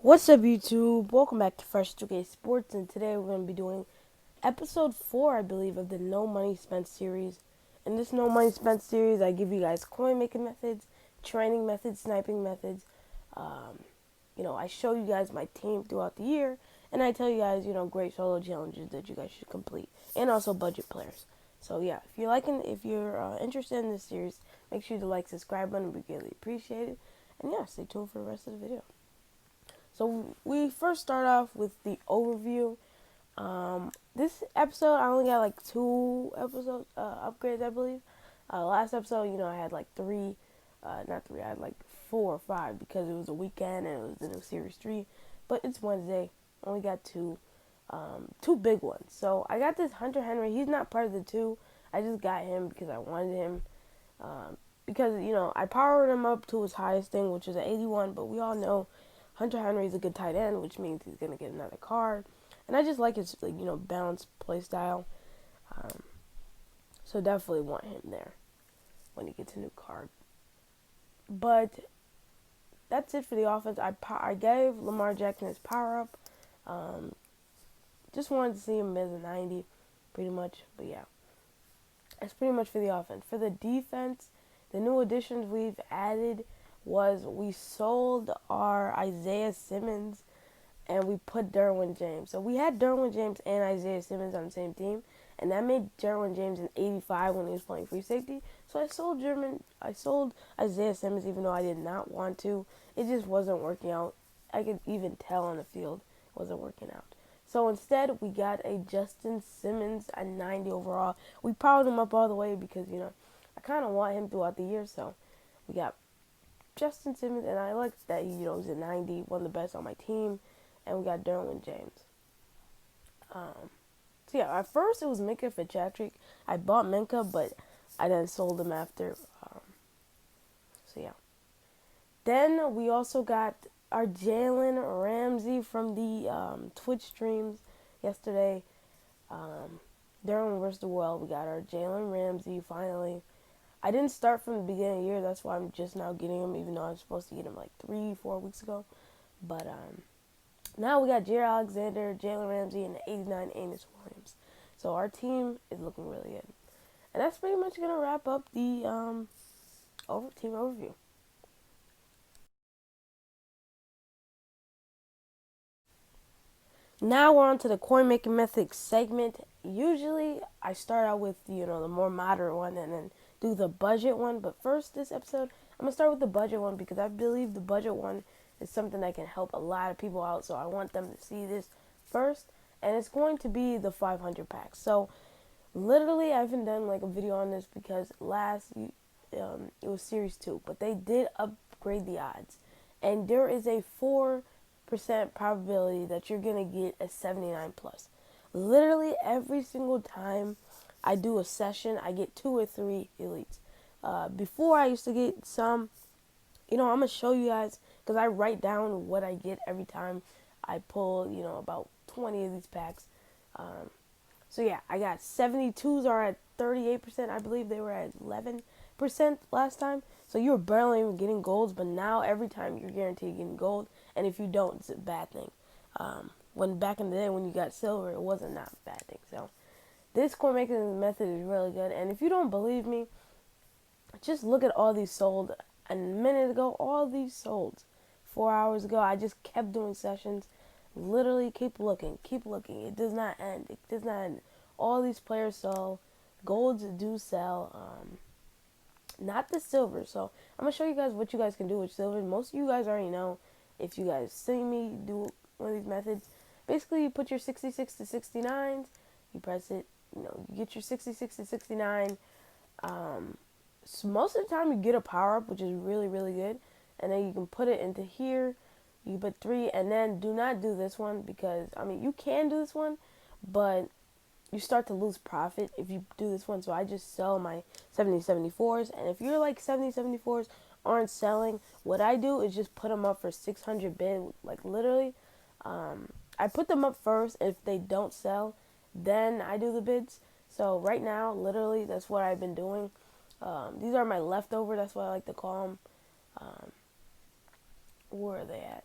What's up, YouTube? Welcome back to Fresh 2K Sports, and today we're going to be doing episode 4, I believe, of the No Money Spent series. In this No Money Spent series, I give you guys coin making methods, training methods, sniping methods. Um, I show you guys my team throughout the year, and I tell you guys, great solo challenges that you guys should complete, and also budget players. So yeah, if you're interested in this series, make sure to like, subscribe button, would be greatly appreciated. And yeah, stay tuned for the rest of the video. So we first start off with the overview. This episode, I only got like 2 upgrades, I believe. Last episode, I had like not three, I had like 4 or 5 because it was a weekend and it was the new Series 3. But it's Wednesday, only got two big ones. So I got this Hunter Henry. He's not part of the two. I just got him because I wanted him. Because, I powered him up to his highest thing, which is an 81, but we all know Hunter Henry is a good tight end, which means he's going to get another card. And I just like his, balanced play style. Um, so definitely want him there when he gets a new card. But that's it for the offense. I gave Lamar Jackson his power up. Um, just wanted to see him as a 90, pretty much. But yeah, that's pretty much for the offense. For the defense, the new additions we've added was we sold our Isaiah Simmons and we put Derwin James. So we had Derwin James and Isaiah Simmons on the same team, and that made Derwin James an 85 when he was playing free safety. So I sold Isaiah Simmons even though I did not want to. It just wasn't working out. I could even tell on the field it wasn't working out. So instead, we got a Justin Simmons at 90 overall. We powered him up all the way because, I kind of want him throughout the year. So we got Justin Simmons, and I like that he's a 90, one of the best on my team. And we got Derwin James. So yeah, at first it was Minka Fitzpatrick. I bought Minka, but I then sold him after. So yeah. Then we also got our Jalen Ramsey from the Twitch streams yesterday. Durham versus the world. We got our Jalen Ramsey finally. I didn't start from the beginning of the year. That's why I'm just now getting him, even though I was supposed to get him like 3-4 weeks ago. But now we got Jared Alexander, Jalen Ramsey, and the 89 Amos Williams. So our team is looking really good. And that's pretty much going to wrap up the team overview. Now we're on to the coin making method segment. Usually I start out with, the more moderate one and then do the budget one. But first, this episode, I'm going to start with the budget one because I believe the budget one is something that can help a lot of people out. So I want them to see this first. And it's going to be the 500 packs. So literally, I haven't done like a video on this because it was Series 2. But they did upgrade the odds. And there is a 4% probability that you're going to get a 79 plus. Literally every single time I do a session, I get 2 or 3 elites. Before I used to get some, I'm going to show you guys because I write down what I get every time I pull, about 20 of these packs. So yeah, I got 72s are at 38%. I believe they were at 11% last time. So you were barely even getting golds, but now every time you're guaranteed getting gold. And if you don't, it's a bad thing. When back in the day when you got silver, it wasn't that bad thing. So this coin making method is really good. And if you don't believe me, just look at all these sold. A minute ago, all these sold. 4 hours ago, I just kept doing sessions. Literally, keep looking, keep looking. It does not end. It does not end. All these players sell. Golds do sell. Not the silver. So I'm gonna show you guys what you guys can do with silver. Most of you guys already know. If you guys see me do one of these methods, basically you put your 66 to 69s. You press it. You get your 66 to 69. So most of the time you get a power up, which is really, really good. And then you can put it into here. You put 3, and then do not do this one because, you can do this one, but you start to lose profit if you do this one. So I just sell my 70-74s. And if you're like 70-74s aren't selling, what I do is just put them up for 600 bid. Like literally, I put them up first. If they don't sell, then I do the bids. So right now, literally, that's what I've been doing. These are my leftover. That's what I like to call them. Where are they at?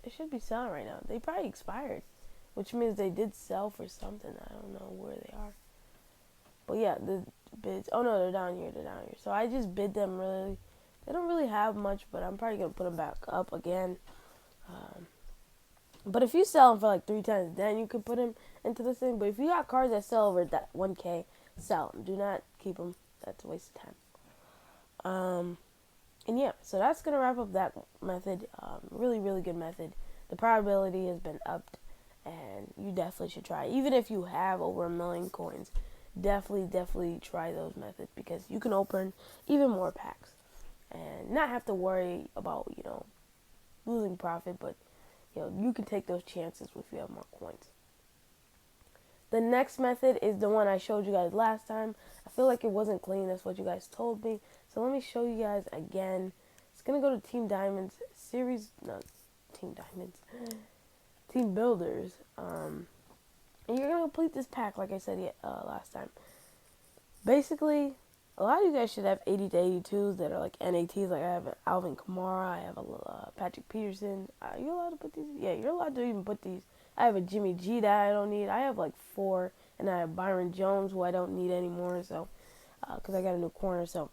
They should be selling right now. They probably expired, which means they did sell for something. I don't know where they are. But yeah, the bids. Oh no, they're down here. They're down here. So I just bid them really. They don't really have much, but I'm probably gonna put them back up again. But if you sell them for like 3 times, then you could put them into this thing. But if you got cards that sell over that 1K, sell them. Do not keep them. That's a waste of time. And yeah, so that's gonna wrap up that method. Really, really good method. The probability has been upped, and you definitely should try. Even if you have over 1,000,000 coins, definitely try those methods because you can open even more packs and not have to worry about losing profit, but you can take those chances if you have more coins. The next method is the one I showed you guys last time. I feel like it wasn't clean. That's what you guys told me. So let me show you guys again. It's going to go to Team Diamonds series. No, Team Diamonds. Team Builders. And you're going to complete this pack like I said last time. Basically, a lot of you guys should have 80 to 82s that are like NATs. Like I have Alvin Kamara. I have a Patrick Peterson. Are you allowed to put these? Yeah, you're allowed to even put these. I have a Jimmy G that I don't need. I have like 4. And I have Byron Jones, who I don't need anymore. So, because I got a new corner. So,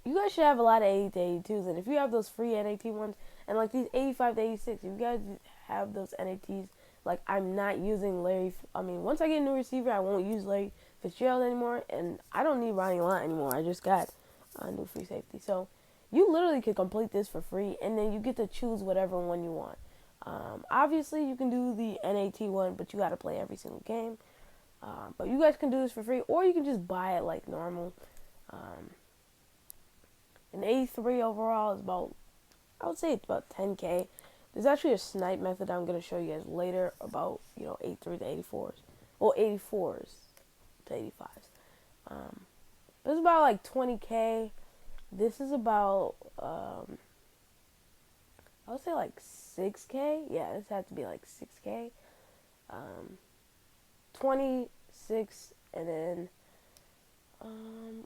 you guys should have a lot of 80 to 82s. And if you have those free NAT ones, and like these 85 to 86, if you guys have those NATs, like I'm not using once I get a new receiver, I won't use Larry Fitzgerald anymore. And I don't need Ronnie Lott anymore. I just got a new free safety. So, you literally could complete this for free. And then you get to choose whatever one you want. Obviously, you can do the NAT one, but you got to play every single game. But you guys can do this for free, or you can just buy it like normal. An 83 overall is I would say it's about 10K. There's actually a snipe method I'm going to show you guys later about, 83 to 84s. Well, 84s to 85s. It's about like 20K. This is about, I would say like 6K. Yeah, this has to be like 6K. 26, and then,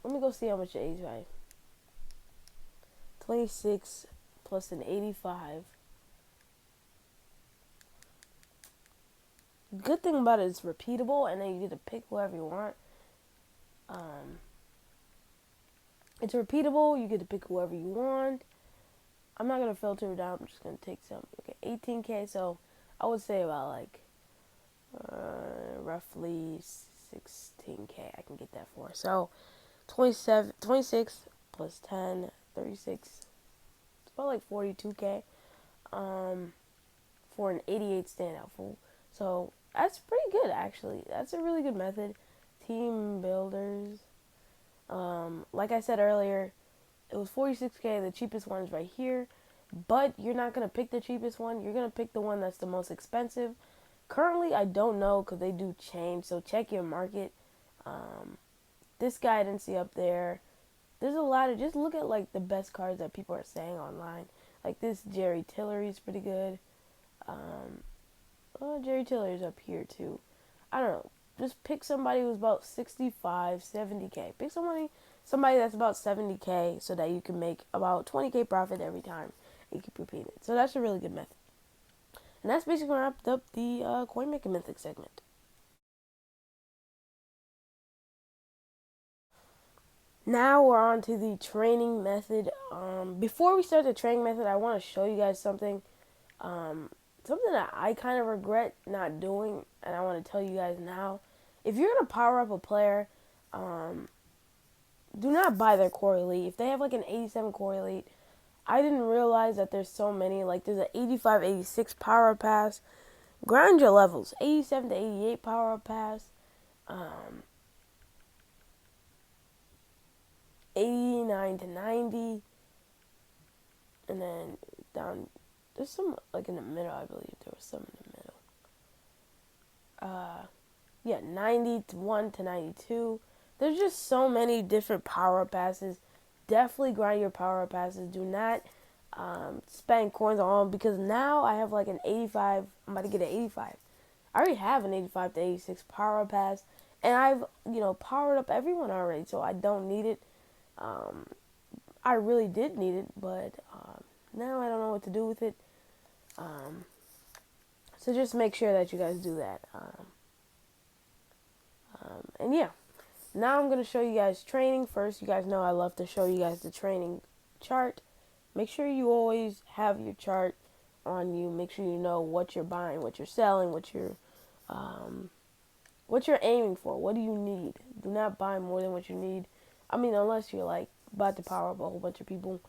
let me go see how much the 85. 26 plus an 85. Good thing about it is repeatable, and then you get to pick whoever you want. It's repeatable. You get to pick whoever you want. I'm not going to filter it down. I'm just going to take some. Okay, 18K, so I would say about like roughly 16K I can get that for. So 26 plus 10, 36. It's about like 42K for an 88 standout full. So that's pretty good actually. That's a really good method. Team Builders. Like I said earlier, it was 46K. The cheapest one is right here. But you're not going to pick the cheapest one. You're going to pick the one that's the most expensive. Currently, I don't know because they do change. So check your market. This guy I didn't see up there. There's a lot of, just look at like the best cards that people are saying online. Like this Jerry Tillery is pretty good. Jerry Tillery's up here too. I don't know. Just pick somebody who's about 65, 70K. Pick somebody that's about 70K so that you can make about 20K profit every time. You keep repeating it. So that's a really good method. And that's basically wrapped up the coin making mythic segment. Now we're on to the training method. Before we start the training method, I want to show you guys something. Something that I kind of regret not doing, and I want to tell you guys now. If you're going to power up a player, do not buy their core elite. If they have like an 87 core elite, I didn't realize that there's so many. Like there's an 85, 86 power up pass. Grind your levels. 87 to 88 power up pass. 89 to 90. And then down, there's some like in the middle, I believe. There was some in the middle. 91 to 92. There's just so many different power up passes. Definitely grind your power up passes. Do not spend coins on them because now I have like an 85. I'm about to get an 85. I already have an 85 to 86 power up pass, and I've powered up everyone already, so I don't need it. I really did need it, but now I don't know what to do with it. So just make sure that you guys do that. And yeah, now I'm going to show you guys training. First, you guys know I love to show you guys the training chart. Make sure you always have your chart on you. Make sure you know what you're buying, what you're selling, what you're aiming for. What do you need? Do not buy more than what you need. I mean, unless you're like about to power up a whole bunch of people.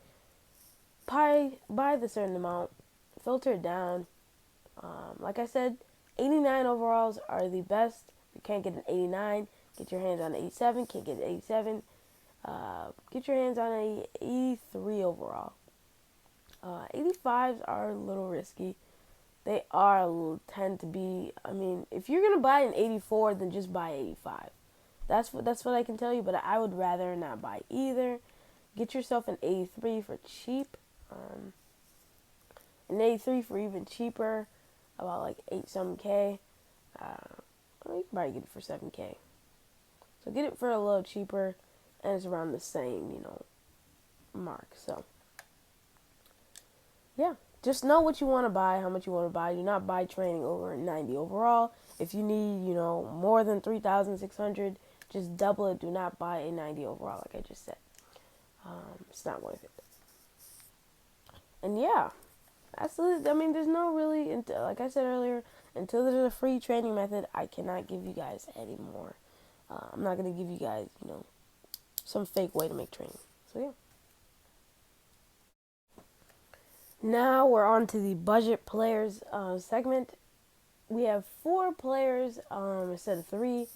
Buy the certain amount. Filter it down. Like I said, 89 overalls are the best. If you can't get an 89, get your hands on an 87. Can't get an 87. Get your hands on a 83 overall. 85s are a little risky. They tend to be. I mean, if you're gonna buy an 84, then just buy 85. That's what I can tell you. But I would rather not buy either. Get yourself an 83 for cheap. An 83 for even cheaper, about like 8-some K. You can probably get it for 7K. So get it for a little cheaper, and it's around the same, mark. So yeah, just know what you want to buy, how much you want to buy. Do not buy training over 90 overall. If you need, more than 3,600, just double it. Do not buy a 90 overall, like I just said. It's not worth it. And yeah, there's no really, like I said earlier, until there's a free training method, I cannot give you guys any more. I'm not going to give you guys, some fake way to make training. So yeah. Now we're on to the budget players segment. We have 4 players instead of 3,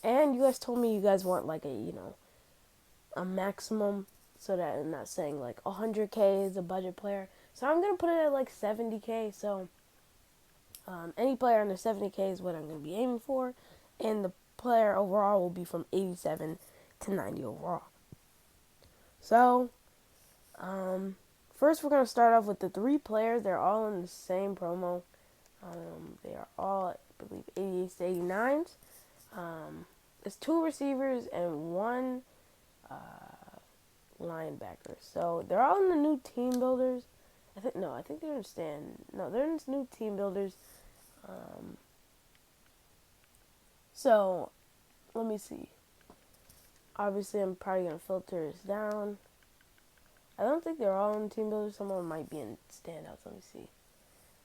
and you guys told me you guys want like a maximum, so that I'm not saying like 100K is a budget player. So I'm gonna put it at like 70K. So any player under 70K is what I'm gonna be aiming for, and the player overall will be from 87 to 90 overall. So first, we're going to start off with the 3 players. They're all in the same promo. They are all, I believe, 88s to 89s. There's 2 receivers and 1 linebacker. So they're all in the new team builders. I think they're in they're in this new team builders. So let me see. Obviously, I'm probably going to filter this down. I don't think they're all in team builders. Some of them might be in standouts. Let me see.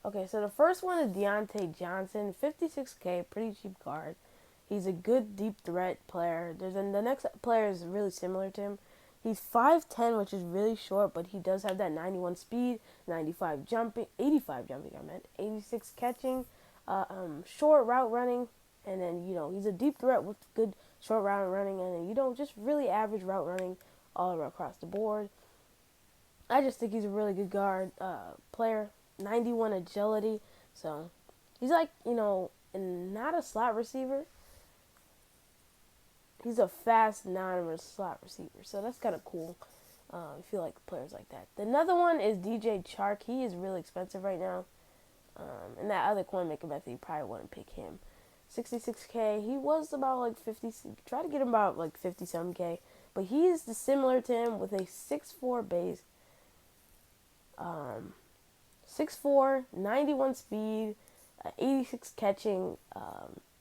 Okay, so the first one is Diontae Johnson, 56K, pretty cheap card. He's a good deep threat player. The next player is really similar to him. He's 5'10", which is really short, but he does have that 91 speed, 95 jumping, 86 catching, short route running, and then, he's a deep threat with good short route running, and then, just really average route running all across the board. I just think he's a really good guard player. 91 agility. So he's like, not a slot receiver. He's a fast non-slot receiver. So that's kind of cool. I feel like players like that. Another one is DJ Chark. He is really expensive right now. And that other coin maker method, you probably wouldn't pick him. 66K. He was about like 50. Try to get him about like 50-some K. But he's similar to him with a 6'4" base. 6'4", 91 speed, 86 catching,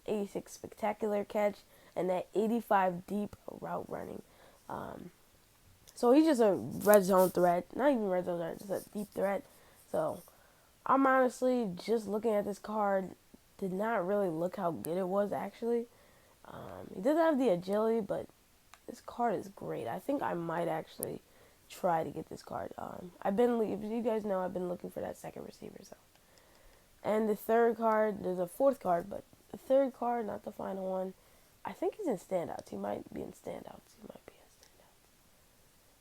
86 spectacular catch, and that 85 deep route running. So he's just a red zone threat. Not even red zone threat, just a deep threat. So I'm honestly just looking at this card. Did not really look how good it was, actually. He doesn't have the agility, but this card is great. I think I might actually try to get this card. If you guys know, I've been looking for that second receiver. So, and the third card, there's a 4th card, but the 3rd card, not the final one, I think he's in standouts. He might be in standouts.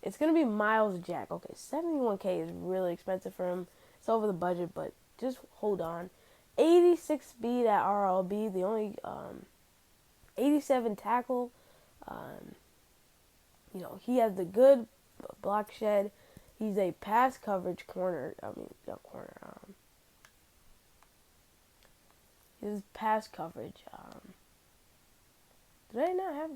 It's gonna be Myles Jack. Okay, 71K is really expensive for him. It's over the budget, but just hold on. 86 speed at RLB. The only 87 tackle. He has the good block shed. He's a pass coverage corner. His pass coverage. Did I not have?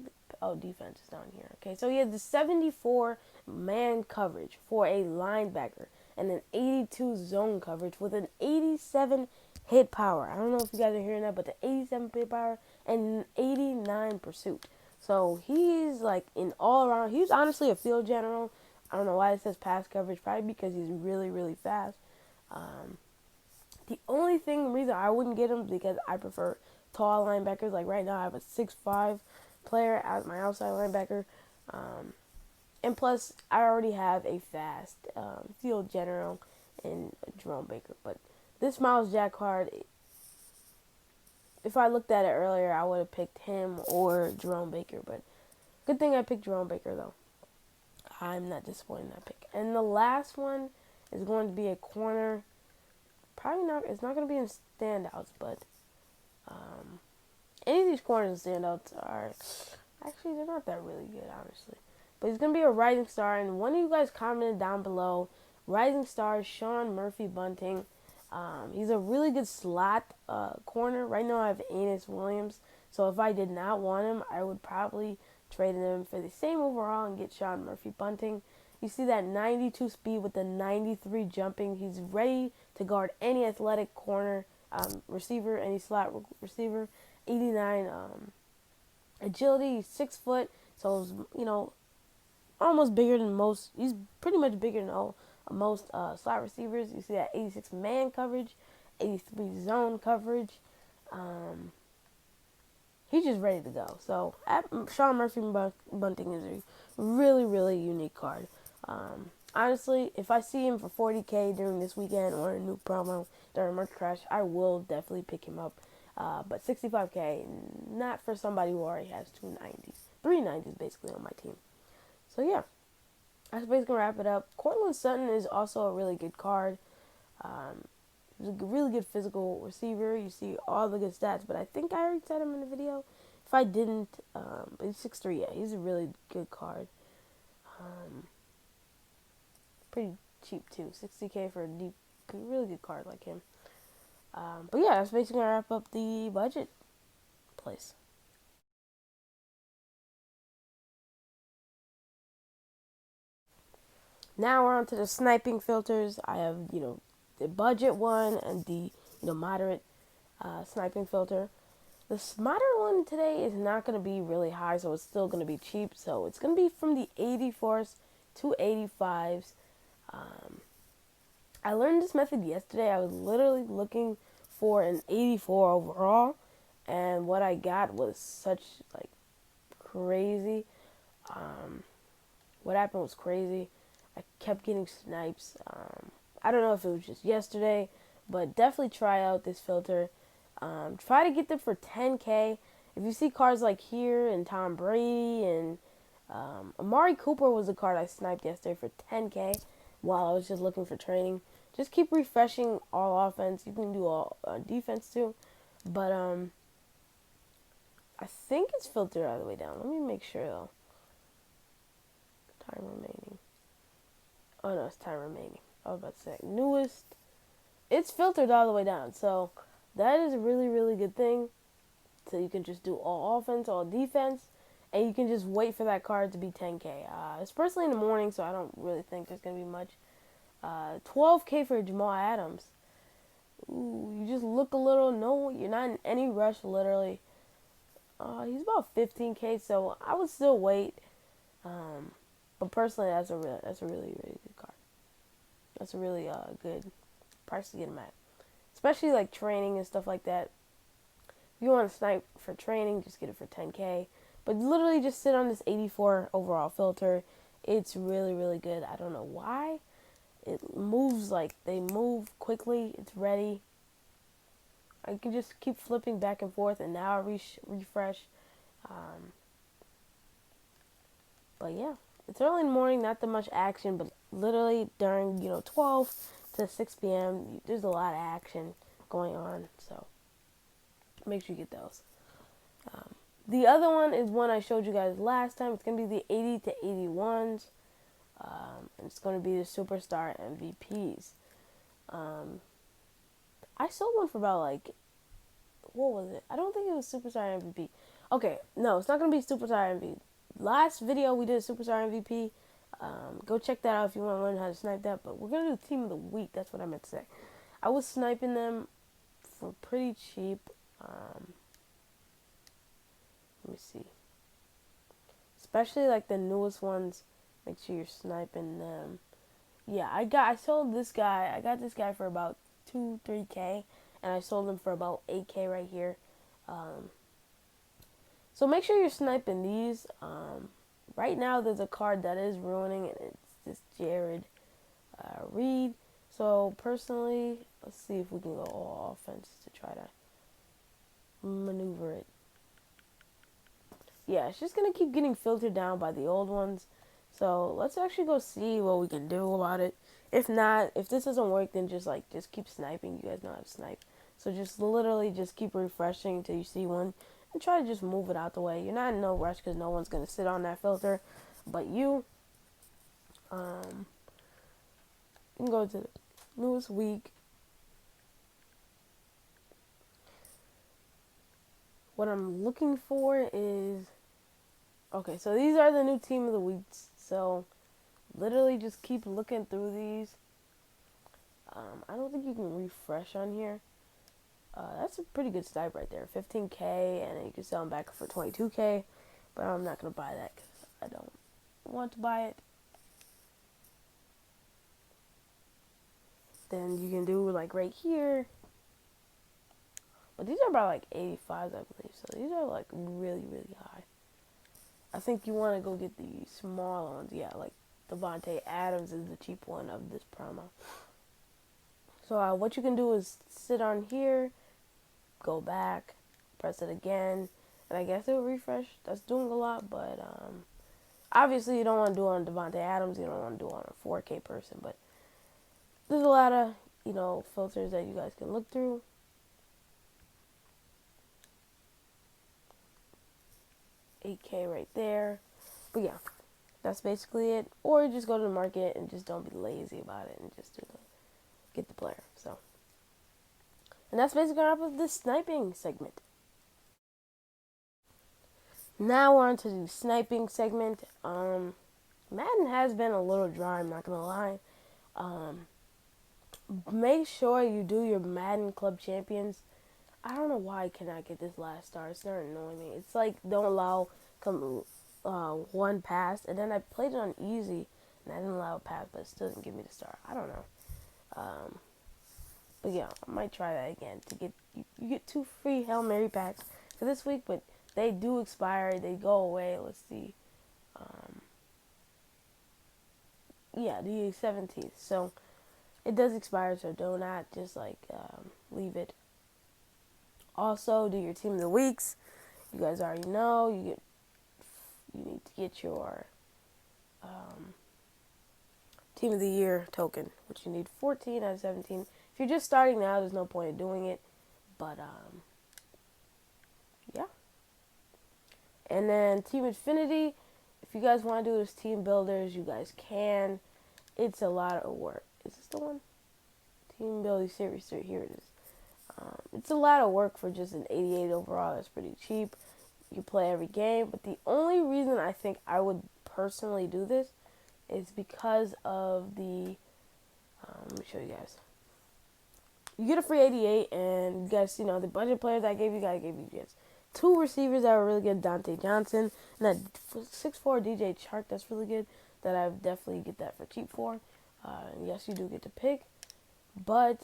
Defense is down here. Okay, so he has the 74 man coverage for a linebacker, and an 82 zone coverage with an 87 hit power. I don't know if you guys are hearing that, but the 87 hit power and an 89 pursuit. So he's like in all around. He's honestly a field general. I don't know why it says pass coverage. Probably because he's really, really fast. The only reason I wouldn't get him is because I prefer tall linebackers. Like right now, I have a 6'5" player as my outside linebacker. And plus, I already have a fast field general in Jerome Baker. But this Myles Jack card, if I looked at it earlier, I would have picked him or Jerome Baker. But good thing I picked Jerome Baker, though. I'm not disappointed in that pick. And the last one is going to be a corner. Probably not. It's not going to be in standouts, but any of these corners and standouts are actually they're not that really good, honestly. But he's going to be a rising star, and one of you guys commented down below, rising star Sean Murphy-Bunting. He's a really good slot corner. Right now I have Aeneas Williams, so if I did not want him, I would probably trade him for the same overall and get Sean Murphy-Bunting. You see that 92 speed with the 93 jumping. He's ready to guard any athletic corner receiver, any slot receiver. 89 agility. He's 6 foot, so almost bigger than most. He's pretty much bigger than most slot receivers. You see that 86 man coverage, 83 zone coverage. He's just ready to go. So Sean Murphy-Bunting is a really, really unique card. Honestly, if I see him for 40K during this weekend or a new promo during Merch Crash, I will definitely pick him up. But 65K, not for somebody who already has 390s basically on my team. So yeah, that's basically gonna wrap it up. Cortland Sutton is also a really good card. He's a really good physical receiver. You see all the good stats, but I think I already said him in the video. If I didn't, but he's 6'3", yeah, he's a really good card. Pretty cheap too, 60K for a really good card like him. But yeah, that's basically gonna wrap up the budget place. Now we're on to the sniping filters. I have, the budget one and the, moderate sniping filter. The moderate one today is not going to be really high, so it's still going to be cheap. So it's going to be from the 84s to 85s. I learned this method yesterday. I was literally looking for an 84 overall, and what I got was such, crazy. What happened was crazy. I kept getting snipes. I don't know if it was just yesterday, but definitely try out this filter. Try to get them for 10K. If you see cards like here and Tom Brady and Amari Cooper was a card I sniped yesterday for 10K while I was just looking for training. Just keep refreshing all offense. You can do all defense too. But I think it's filtered all the way down. Let me make sure though. Time remaining. Oh no, it's time remaining. I was about to say newest. It's filtered all the way down. So that is a really, really good thing. So you can just do all offense, all defense, and you can just wait for that card to be 10K. It's personally in the morning, so I don't really think there's going to be much. 12K for Jamal Adams. Ooh, you just look a little. No, you're not in any rush, literally. He's about 15K, so I would still wait. But personally, that's a really, really good card. That's a really good price to get him at, especially like training and stuff like that. If you want to snipe for training, just get it for 10K. But literally, just sit on this 84 overall filter. It's really, really good. I don't know why. It moves they move quickly. It's ready. I can just keep flipping back and forth, and now I refresh. But yeah, it's early in the morning, not that much action, but literally during 12 to 6 p.m. there's a lot of action going on. So make sure you get those. The other one is one I showed you guys last time. It's gonna be the 80 to 81s. And it's going to be the Superstar MVPs. I sold one for about what was it? I don't think it was Superstar MVP. Okay, no, it's not going to be Superstar MVP. Last video we did a Superstar MVP. Go check that out if you want to learn how to snipe that. But we're going to do Team of the Week. That's what I meant to say. I was sniping them for pretty cheap. Let me see. Especially like the newest ones. Make sure you're sniping them. Yeah, I sold this guy. I got this guy for about 3K. And I sold him for about 8K right here. So make sure you're sniping these. Right now there's a card that is ruining it. It's this Jared Reed. So personally, let's see if we can go all offense to try to maneuver it. Yeah, it's just going to keep getting filtered down by the old ones. So let's actually go see what we can do about it. If not, if this doesn't work, then just keep sniping. You guys know how to snipe. So just literally just keep refreshing until you see one. And try to just move it out the way. You're not in no rush because no one's going to sit on that filter. But you can go to the newest week. What I'm looking for is... Okay, so these are the new Team of the Weeks. So literally just keep looking through these. I don't think you can refresh on here. That's a pretty good snipe right there. 15K, and then you can sell them back for 22K. But I'm not going to buy that because I don't want to buy it. Then you can do like right here. But these are about like 85s, I believe. So these are like really, really high. I think you want to go get the small ones. Yeah, like Diontae Adams is the cheap one of this promo. So what you can do is sit on here, go back, press it again, and I guess it will refresh. That's doing a lot, but obviously you don't want to do it on Diontae Adams. You don't want to do it on a 4K person, but there's a lot of, filters that you guys can look through. $8K right there. But yeah, that's basically it. Or just go to the market and just don't be lazy about it and just get the player. So, and that's basically wrap up this sniping segment. Now we're on to the sniping segment. Madden has been a little dry, I'm not gonna lie. Make sure you do your Madden Club Champions. I don't know why I cannot get this last star. It's starting to annoy me. It's like don't allow one pass, and then I played it on easy, and I didn't allow a pass, but it still didn't give me the star. I don't know. But yeah, I might try that again to get you get 2 free Hail Mary packs for this week, but they do expire. They go away. Let's see. Yeah, the 17th. So it does expire. So do not just leave it. Also, do your Team of the Weeks. You guys already know you need to get your Team of the Year token, which you need 14 out of 17. If you're just starting now, there's no point in doing it. But yeah. And then Team Affinity. If you guys want to do this team builders, you guys can. It's a lot of work. Is this the one? Team building series 3. Here it is. It's a lot of work for just an 88 overall. That's pretty cheap. You play every game. But the only reason I think I would personally do this is because of the... let me show you guys. You get a free 88, and you guys, the budget players I gave you guys, you guys 2 receivers that were really good. Diontae Johnson and that 6'4" DJ Chark that's really good. That I would definitely get that for cheap for. Yes, you do get to pick. But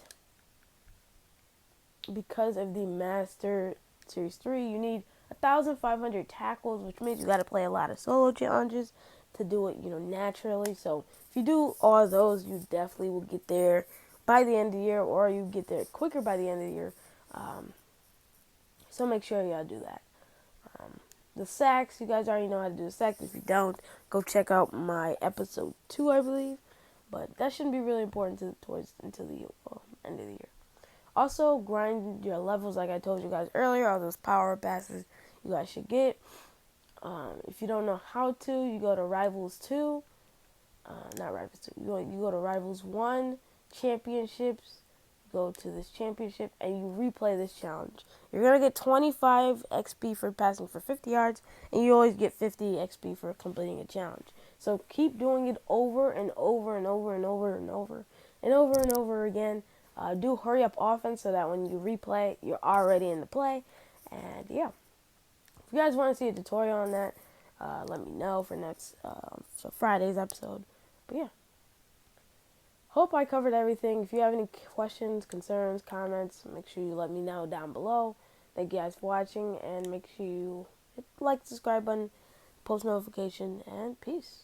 because of the Master Series 3, you need 1,500 tackles, which means you got to play a lot of solo challenges to do it, naturally. So if you do all those, you definitely will get there by the end of the year, or you get there quicker by the end of the year. So make sure y'all do that. The sacks, you guys already know how to do the sacks. If you don't, go check out my episode 2, I believe. But that shouldn't be really important until the end of the year. Also, grind your levels like I told you guys earlier. All those power passes you guys should get. If you don't know how to, you go to Rivals 2. Not Rivals 2. You go to Rivals 1, Championships. Go to this championship and you replay this challenge. You're going to get 25 XP for passing for 50 yards, and you always get 50 XP for completing a challenge. So keep doing it over and over and over and over and over and over and over again. Do hurry up offense so that when you replay, you're already in the play. And yeah, if you guys want to see a tutorial on that, let me know for next for Friday's episode. But yeah, hope I covered everything. If you have any questions, concerns, comments, make sure you let me know down below. Thank you guys for watching, and make sure you hit the like, subscribe button, post notification, and peace.